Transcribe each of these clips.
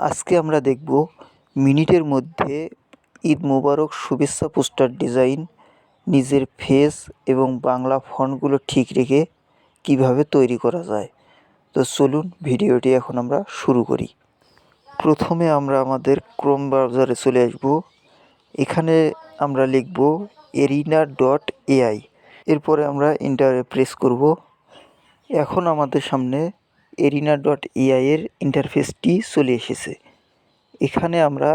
আজকে আমরা দেখব মিনিটের মধ্যে ঈদ মোবারক শুভেচ্ছা পোস্টার ডিজাইন নিজের ফেস এবং বাংলা ফন্টগুলো ঠিক রেখে কিভাবে তৈরি করা যায়। তো চলুন ভিডিওটি এখন আমরা শুরু করি। প্রথমে আমরা আমাদের ক্রোম ব্রাউজারে চলে আসব। এখানে আমরা লিখব arena.ai। এরপরে আমরা এন্টারে প্রেস করব। এখন আমাদের সামনে arena.ai এর ইন্টারফেসটি চলে এসেছে। এখানে আমরা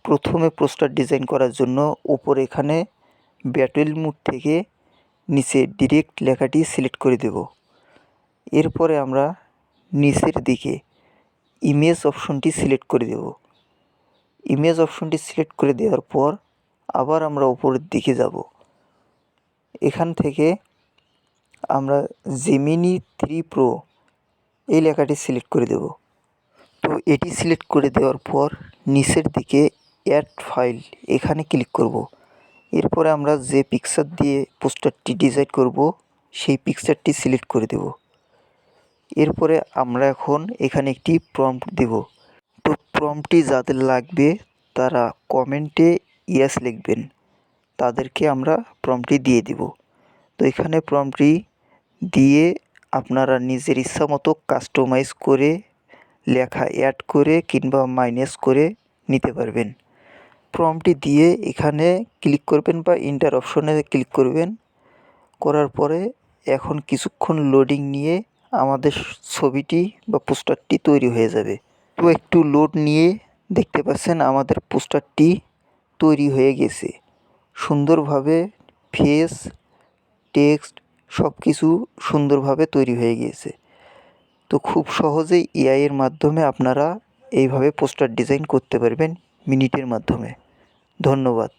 প্রথমে পোস্টার ডিজাইন করার জন্য উপরে এখানে ব্যাটেল মোড থেকে নিচে ডিরেক্ট লেখাটি সিলেক্ট করে দেব। এরপরে আমরা নিচের দিকে ইমেজ অপশনটি সিলেক্ট করে দেব। ইমেজ অপশনটি সিলেক্ট করে দেওয়ার পর আবার আমরা উপরের দিকে যাব। এখান থেকে আমরা জেমিনি 3 প্রো এই লেখাটি সিলেক্ট করে দেব। তো এটি সিলেক্ট করে দেওয়ার পর নিচের দিকে অ্যাড ফাইল এখানে ক্লিক করব। এরপরে আমরা যে পিকচার দিয়ে পোস্টারটি ডিজাইন করব সেই পিকচারটি সিলেক্ট করে দেব। এরপরে আমরা এখন এখানে একটি প্রম্পট দেব। তো প্রম্পটটি যাদের লাগবে তারা কমেন্টে ইয়েস লিখবেন, তাদেরকে আমরা প্রম্পটটি দিয়ে দেব। তো এখানে প্রম্পটটি দিয়ে আপনারা নিজের ইচ্ছা মতো কাস্টমাইজ করে লেখা অ্যাড করে কিংবা মাইনাস করে নিতে পারবেন। প্রম্পটটি দিয়ে এখানে ক্লিক করবেন বা এন্টার অপশনে ক্লিক করবেন। করার পরে এখন কিছুক্ষণ লোডিং নিয়ে আমাদের ছবিটি বা পোস্টারটি তৈরি হয়ে যাবে। তো একটু লোড নিয়ে দেখতে পাচ্ছেন আমাদের পোস্টারটি তৈরি হয়ে গেছে। সুন্দরভাবে ফেস, টেক্সট সব কিছু সুন্দরভাবে তৈরি হয়ে গিয়েছে। তো খুব সহজেই এআই এর মাধ্যমে আপনারা এইভাবে পোস্টার ডিজাইন করতে পারবেন মিনিটের মাধ্যমে। ধন্যবাদ।